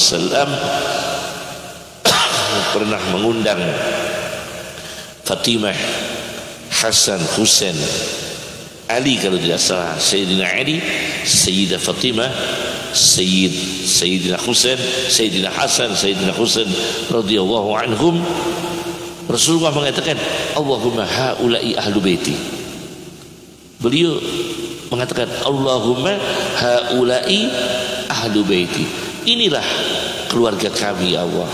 pernah mengundang Fatimah, Hasan, Husain, Ali kalau tidak salah, Sayyidina Ali, Sayyidah Fatimah, Sayyidina Husain, Sayyidina Hasan, Sayyidina Husain radhiyallahu anhum. Rasulullah mengatakan, Allahumma haula'i ahlu baiti. Beliau mengatakan, Allahumma haula'i ahlu baiti. Inilah keluarga kami ya Allah,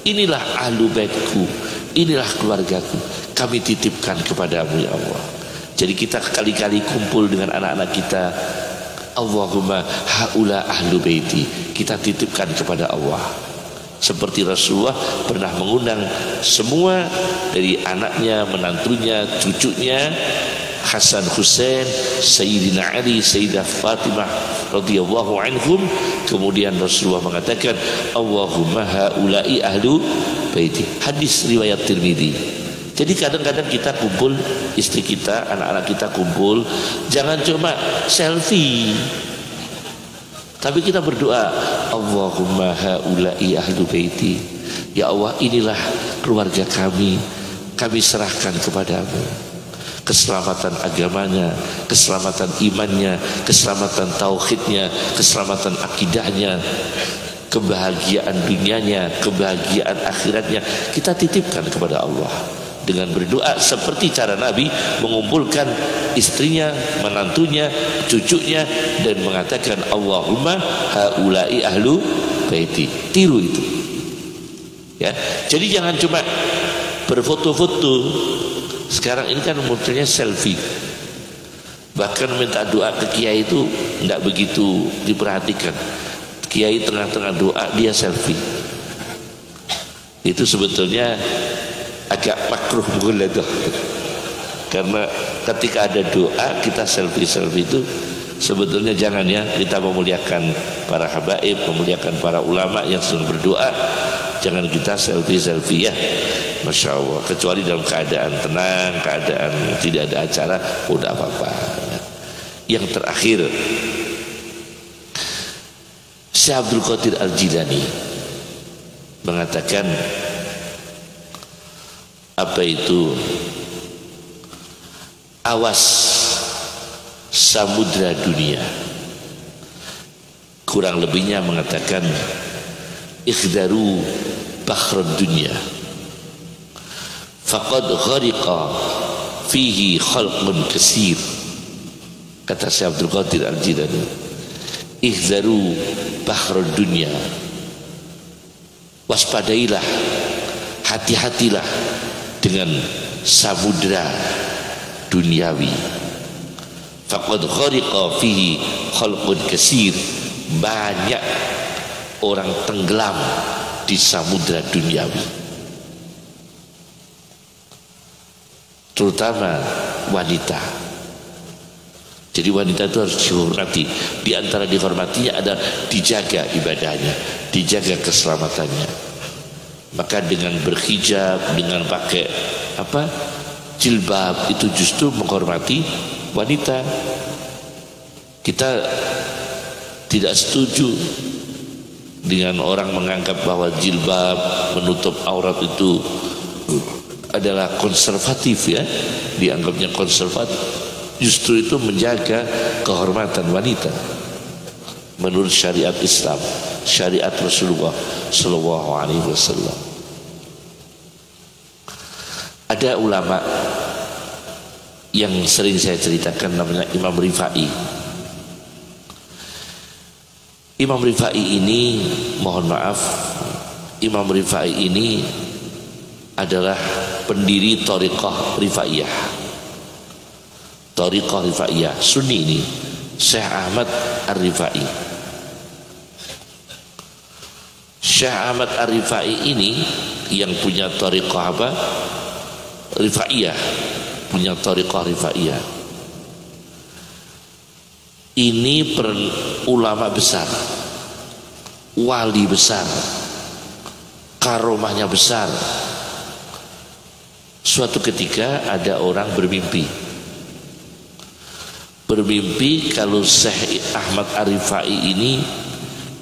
inilah ahlu baitku, inilah keluargaku, kami titipkan kepadamu ya Allah. Jadi kita kali-kali kumpul dengan anak-anak kita, Allahumma haula ahlu baiti, kita titipkan kepada Allah. Seperti Rasulullah pernah mengundang semua dari anaknya, menantunya, cucunya, Hasan, Husain, Sayyidina Ali, Sayyidah Fatimah radhiyallahu anhum. Kemudian Rasulullah mengatakan, Allahumma haula'i ahlu baiti. Hadis riwayat Tirmidzi. Jadi kadang-kadang kita kumpul, istri kita, anak-anak kita kumpul, jangan cuma selfie, tapi kita berdoa, Allahumma haula'i ahlu baiti. Ya Allah, inilah keluarga kami serahkan kepadamu. Keselamatan agamanya, keselamatan imannya, keselamatan tauhidnya, keselamatan akidahnya, kebahagiaan dunianya, kebahagiaan akhiratnya, kita titipkan kepada Allah dengan berdoa seperti cara Nabi mengumpulkan istrinya, menantunya, cucunya, dan mengatakan Allahumma haula'i ahlu baiti. Tiru itu, ya. Jadi jangan cuma berfoto-foto. Sekarang ini kan munculnya selfie. Bahkan minta doa ke kiai itu tidak begitu diperhatikan. Kiai tengah-tengah doa dia selfie. Itu sebetulnya agak makruh mughaladah. Karena ketika ada doa kita selfie itu sebetulnya jangan, ya. Kita memuliakan para habaib, memuliakan para ulama yang sedang berdoa. Jangan kita selfie ya. Masya Allah, kecuali dalam keadaan tenang, keadaan tidak ada acara, udah apa-apa. Yang terakhir, Syekh Abdul Qadir Al-Jilani mengatakan apa itu? Awas samudra dunia. Kurang lebihnya mengatakan ikhdaru bahrad dunia faqad ghariqa fihi khalqun katsir. Kata Syekh Abdul Qadir Al-Jilani, ikhdaru bahrad dunia, waspadailah, hati-hatilah dengan samudra duniawi. Faqad ghariqa fihi khalqun katsir, banyak orang tenggelam di samudra duniawi, terutama wanita. Jadi wanita itu harus dihormati. Di antara dihormatinya ada dijaga ibadahnya, dijaga keselamatannya. Maka dengan berhijab, dengan pakai jilbab, itu justru menghormati wanita. Kita tidak setuju dengan orang menganggap bahwa jilbab menutup aurat itu adalah konservatif, ya. Dianggapnya konservatif. Justru itu menjaga kehormatan wanita menurut syariat Islam, syariat Rasulullah Sallallahu Alaihi Wasallam. Ada ulama yang sering saya ceritakan, namanya Imam Rifai. Imam Rifai ini, mohon maaf, Imam Rifai ini adalah pendiri Thariqah Rifaiyah. Thariqah Rifaiyah Sunni ini Syekh Ahmad Ar-Rifai. Syekh Ahmad Ar-Rifai ini yang punya Thariqah Rifaiyah, punya Thariqah Rifaiyah. Ini ulama besar, wali besar, karomahnya besar. Suatu ketika ada orang bermimpi kalau Syekh Ahmad Ar-Rifai ini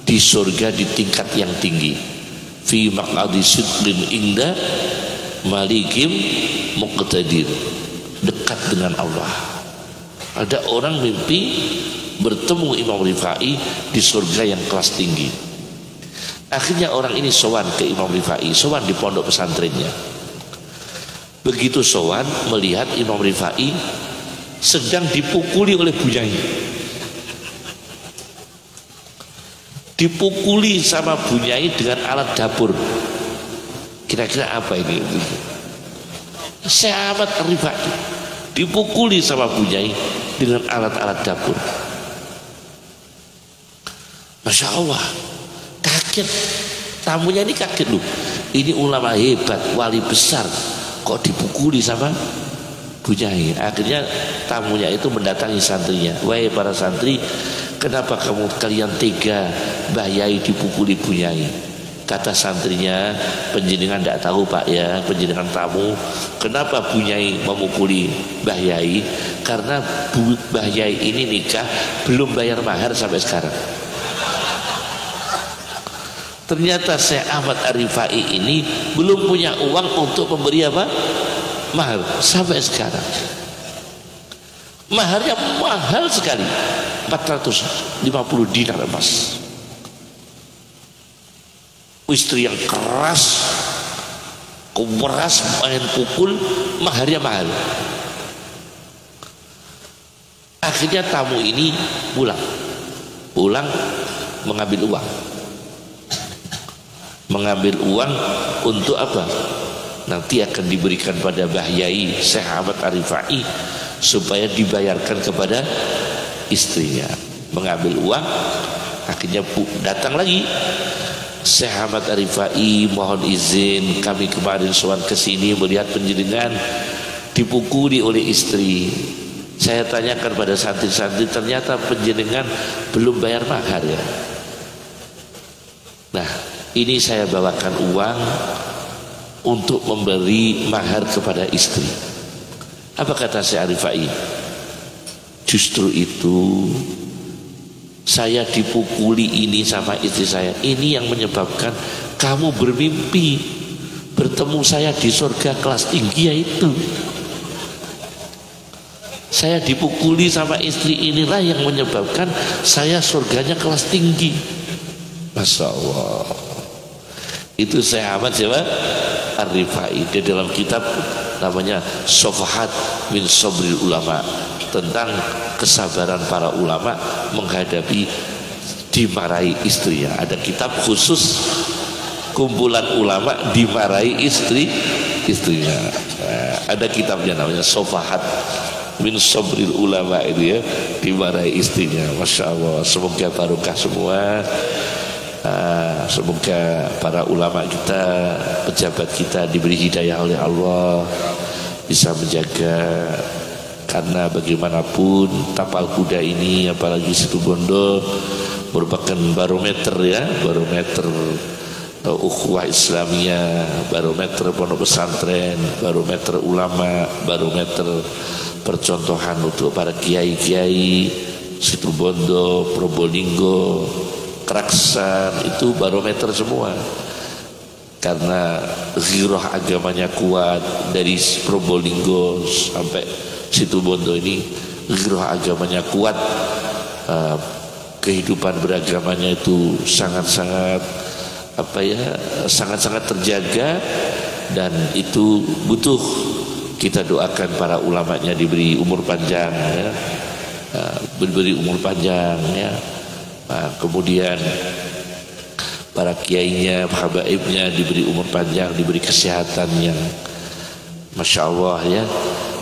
di surga di tingkat yang tinggi, fi maq'adi sidqin inda malikim muqtadir, dekat dengan Allah. Ada orang mimpi bertemu Imam Rifai di surga yang kelas tinggi. Akhirnya orang ini sowan ke Imam Rifai, sowan di pondok pesantrennya. Begitu sowan, melihat Imam Rifai sedang dipukuli oleh bunyai, dipukuli sama bunyai dengan alat dapur. Kira-kira apa ini? Syekh Ahmad Ar-Rifai dipukuli sama bunyai dengan alat-alat dapur. Masya Allah, kaget. Tamunya ini kaget loh. Ini ulama hebat, wali besar, kok dipukuli sama bunyai. Akhirnya tamunya itu mendatangi santrinya. Wahai para santri, kenapa kalian tega Mbah Yai dipukuli bunyai? Kata santrinya, penjenengan tidak tahu Pak ya, penjenengan tamu, kenapa Bu Nyai memukuli Mbah Yai? Karena Mbah Yai ini nikah belum bayar mahar sampai sekarang. Ternyata Syekh Ahmad Arifai ini belum punya uang untuk memberi apa? Mahar sampai sekarang. Maharnya mahal sekali, 450 dinar emas. Istri yang keras, main pukul, maharnya mahal. Akhirnya tamu ini pulang mengambil uang untuk apa? Nanti akan diberikan pada Mbah Yai Syekh Ahmad Arifai supaya dibayarkan kepada istrinya. Mengambil uang, akhirnya datang lagi Syekh Ahmad Arifai, mohon izin kami kemarin sowan ke sini melihat penjenengan dipukuli oleh istri. Saya tanyakan pada santri-santri, ternyata penjenengan belum bayar mahar ya. Nah, ini saya bawakan uang untuk memberi mahar kepada istri. Apa kata Syekh Arifai? Justru itu saya dipukuli ini sama istri saya, ini yang menyebabkan kamu bermimpi bertemu saya di surga kelas tinggi, yaitu saya dipukuli sama istri inilah yang menyebabkan saya surganya kelas tinggi. Masya Allah. Itu Syekh Ahmad siapa? Arifai. Di dalam kitab namanya Sofahat min Sobril Ulama, tentang kesabaran para ulama menghadapi dimarahi istrinya. Ada kitab khusus kumpulan ulama dimarahi istrinya. Nah, ada kitabnya namanya Sofahat min Sobril Ulama, itu ya, dimarahi istrinya. Masya Allah. Semoga barokah semua. Semoga para ulama kita, pejabat kita diberi hidayah oleh Allah, bisa menjaga. Karena bagaimanapun tapal kuda ini, apalagi Situbondo, merupakan barometer ya, barometer ukhuwah Islamiyah, barometer pondok pesantren, barometer ulama, barometer percontohan untuk para kiai-kiai Situbondo, Probolinggo, Keraksan, itu barometer semua. Karena ghirah agamanya kuat, dari Probolinggo sampai Situbondo ini ghirah agamanya kuat, kehidupan beragamanya itu sangat-sangat sangat-sangat terjaga, dan itu butuh kita doakan para ulamanya diberi umur panjang ya, diberi umur panjang ya. Kemudian para kiainya, habaibnya diberi umur panjang, diberi kesehatan yang Masya Allah ya.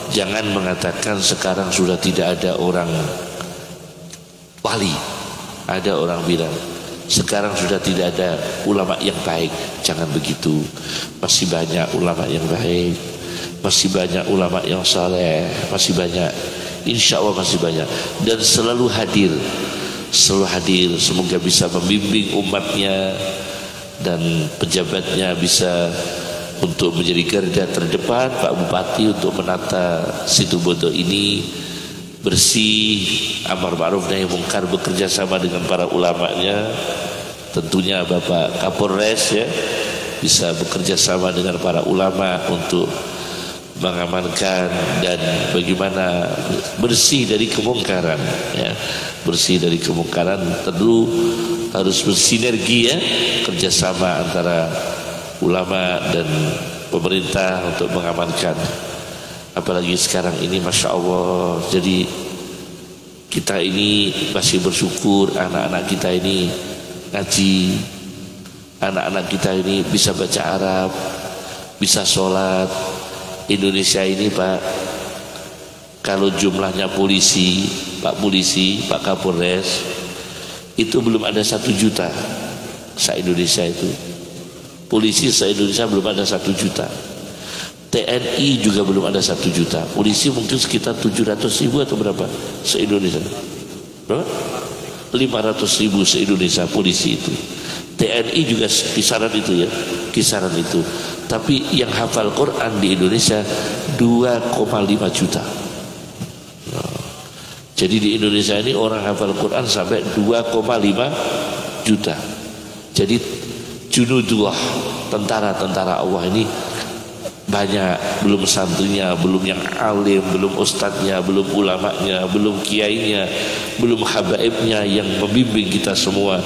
Jangan mengatakan sekarang sudah tidak ada orang wali. Ada orang bilang sekarang sudah tidak ada ulama yang baik. Jangan begitu. Masih banyak ulama yang baik, masih banyak ulama yang saleh, masih banyak, insya Allah masih banyak, dan selalu hadir. Semoga bisa membimbing umatnya dan pejabatnya, bisa untuk menjadi garda terdepan, Pak Bupati, untuk menata Situbondo ini bersih, amar ma'ruf nahi mungkar, bekerja sama dengan para ulamanya. Tentunya Bapak Kapolres ya, bisa bekerja sama dengan para ulama untuk mengamankan dan bagaimana bersih dari kemungkaran ya. Bersih dari kemungkaran tentu harus bersinergi ya, kerjasama antara ulama dan pemerintah untuk mengamankan. Apalagi sekarang ini Masya Allah, jadi kita ini masih bersyukur anak-anak kita ini ngaji, anak-anak kita ini bisa baca Arab, bisa sholat. Indonesia ini Pak, kalau jumlahnya polisi, Pak Polisi, Pak Kapolres, itu belum ada 1 juta se-Indonesia itu. Polisi se-Indonesia belum ada 1 juta. TNI juga belum ada 1 juta. Polisi mungkin sekitar 700.000 atau berapa se-Indonesia? Berapa? 500.000 se-Indonesia polisi itu. TNI juga kisaran itu ya, kisaran itu. Tapi yang hafal Quran di Indonesia 2,5 juta. Jadi di Indonesia ini orang hafal Quran sampai 2,5 juta. Jadi junudullah, tentara-tentara Allah ini banyak, belum santrinya, belum yang alim, belum ustadznya, belum ulamanya, belum kiainya, belum habaibnya yang membimbing kita semua.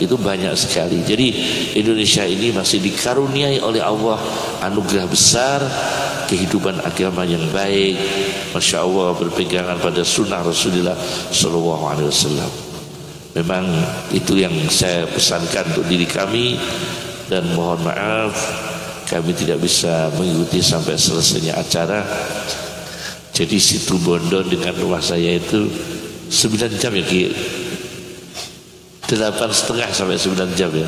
Itu banyak sekali. Jadi Indonesia ini masih dikaruniai oleh Allah anugerah besar, kehidupan agama yang baik, masya Allah, berpegangan pada sunnah Rasulullah Sallallahu Alaihi Wasallam. Memang itu yang saya pesankan untuk diri kami, dan mohon maaf kami tidak bisa mengikuti sampai selesainya acara. Jadi Situ Bondo dengan rumah saya itu 9 jam ya Ki, 8,5 sampai 9 jam ya.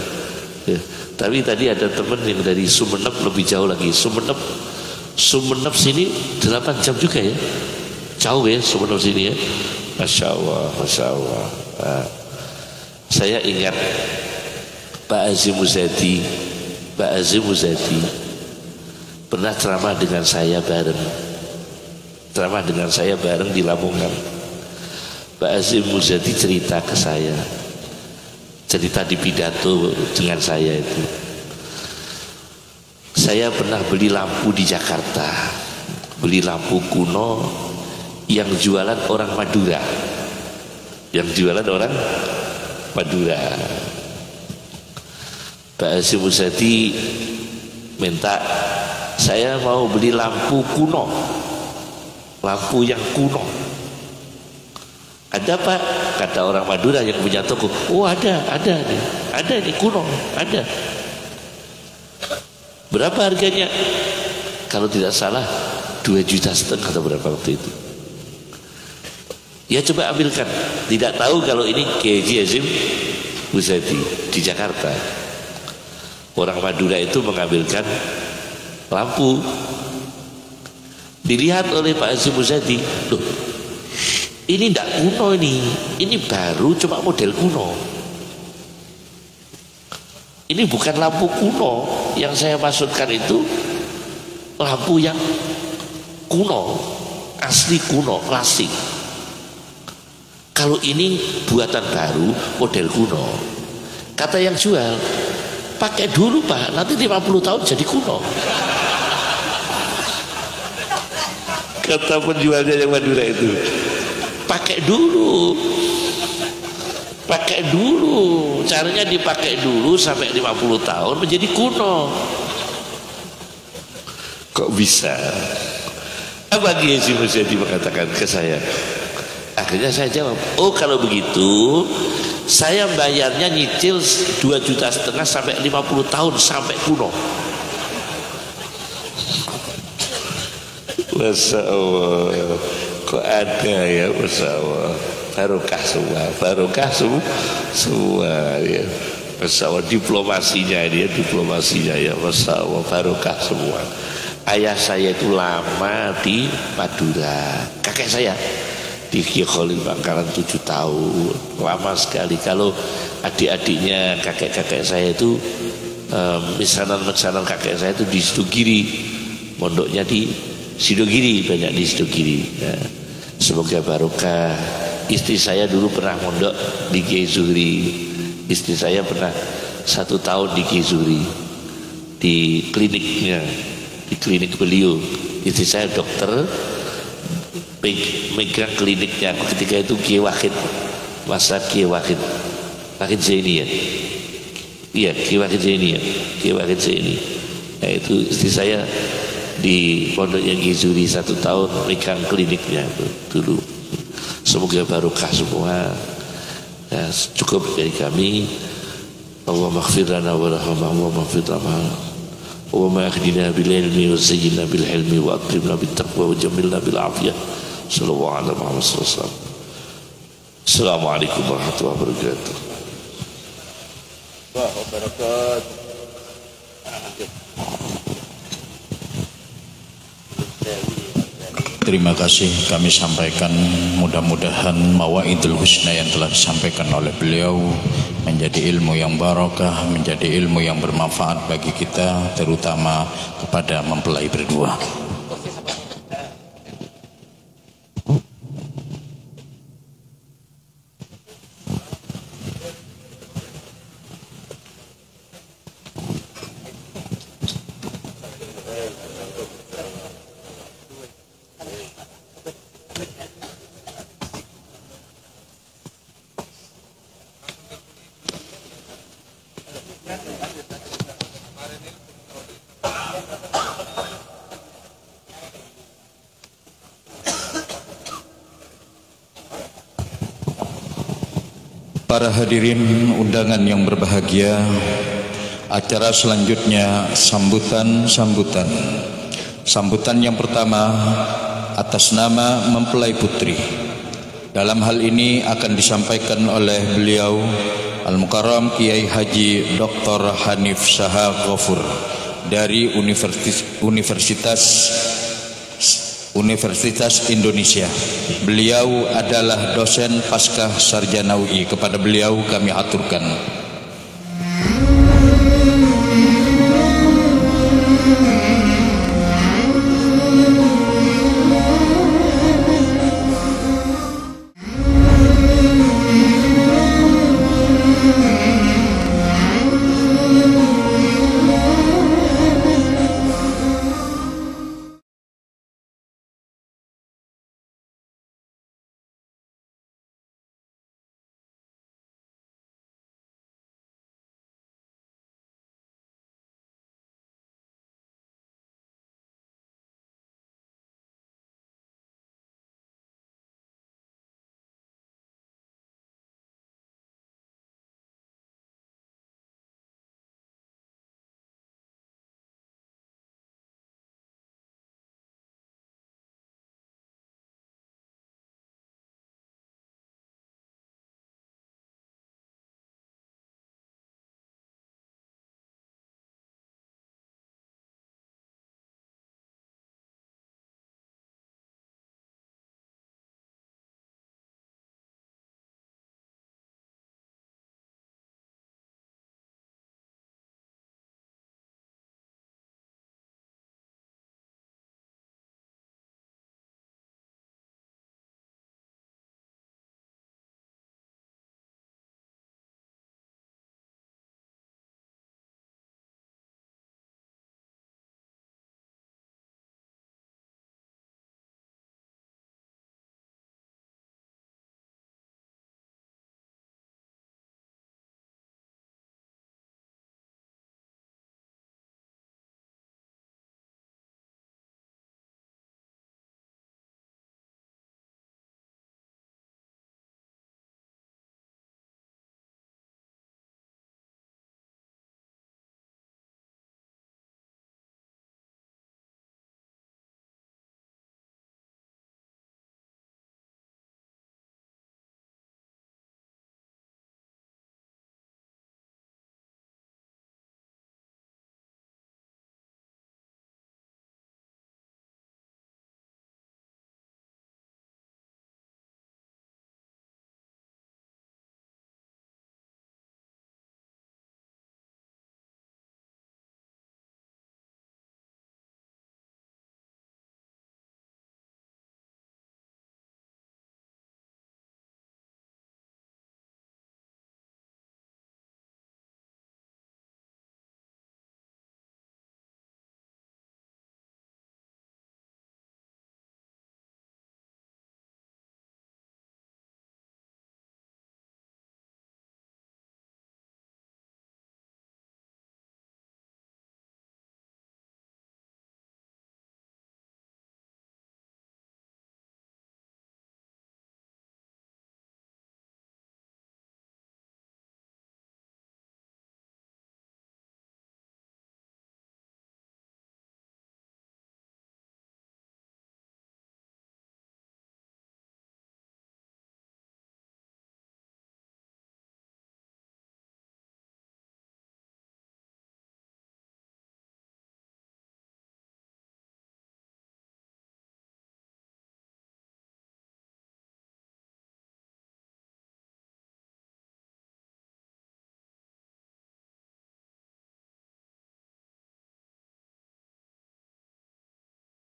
Tapi tadi ada teman yang dari Sumeneb lebih jauh lagi. Sumeneb sini 8 jam juga ya, jauh ya Sumeneb sini ya. Masya Allah, Masya Allah. Saya ingat Pak Azim Muzadi pernah ceramah dengan saya bareng di Lamongan. Pak Azim Muzadi cerita ke saya, cerita di pidato dengan saya itu, saya pernah beli lampu di Jakarta, beli lampu kuno yang jualan orang Madura, Pak Azim Muzadi minta saya mau beli lampu kuno, lampu yang kuno. Ada Pak, kata orang Madura yang punya toko. Oh ada nih kuno, ada. Berapa harganya? Kalau tidak salah 2,5 juta atau berapa waktu itu. Ya coba ambilkan. Tidak tahu kalau ini Kiai Azim Muzadi di Jakarta. Orang Madura itu mengambilkan lampu. Dilihat oleh Pak Azim Muzadi, loh, ini tidak kuno, ini baru, cuma model kuno. Ini bukan lampu kuno. Yang saya maksudkan itu lampu yang kuno, asli kuno, klasik. Kalau ini buatan baru, model kuno. Kata yang jual, pakai dulu Pak, nanti 50 tahun jadi kuno. Kata penjualnya yang Madura itu, pakai dulu, caranya dipakai dulu sampai 50 tahun menjadi kuno. Kok bisa? Apa Kiai Haji Muzadi mengatakan ke saya? Akhirnya saya jawab, oh kalau begitu saya bayarnya nyicil 2,5 juta sampai 50 tahun sampai kuno. Masya Allah, kok ada ya, Masya Allah. Barokah semua ya. Masya Allah, diplomasinya ya, Masya Allah, barokah semua. Ayah saya itu lama di Madura, kakek saya di Kiai Khalil Bangkalan 7 tahun, lama sekali. Kalau adik-adiknya kakek-kakek saya itu misanan kakek saya itu di Sidogiri, mondoknya di Sidogiri, banyak di Sidogiri ya. Semoga barokah. Istri saya dulu pernah mondok di Kiai Zuhri, istri saya pernah 1 tahun di Kiai Zuhri, di kliniknya, di klinik beliau. Istri saya dokter, megang kliniknya ketika itu Kiai Wahid, masa Kiai Wahid Zaini ya, iya Kiai Wahid Zaini. Nah itu istri saya di pondoknya Kiai Zuhri 1 tahun megang kliniknya itu dulu. Semoga barokah semua ya. Cukup dari kami. Allahumma ighfir lana warhamna Allahumma ighfir lana Allahumma ahdina bil ilmi wa zayyinna bil hilmi wa akrimna bit taqwa wa jamilna bil afiyah. Sallallahu alaihi wasallam. Assalamualaikum warahmatullahi wabarakatuh. Wa barakatuh. Terima kasih kami sampaikan, mudah-mudahan mawaidul husna yang telah disampaikan oleh beliau menjadi ilmu yang barakah, menjadi ilmu yang bermanfaat bagi kita, terutama kepada mempelai berdua. Para hadirin undangan yang berbahagia, acara selanjutnya sambutan yang pertama atas nama mempelai putri. Dalam hal ini akan disampaikan oleh beliau Al-Mukarram Kiai Haji Dr. Hanif Shahab Ghafur dari Universitas Indonesia. Beliau adalah dosen Pascah Sarjana UI. Kepada beliau kami aturkan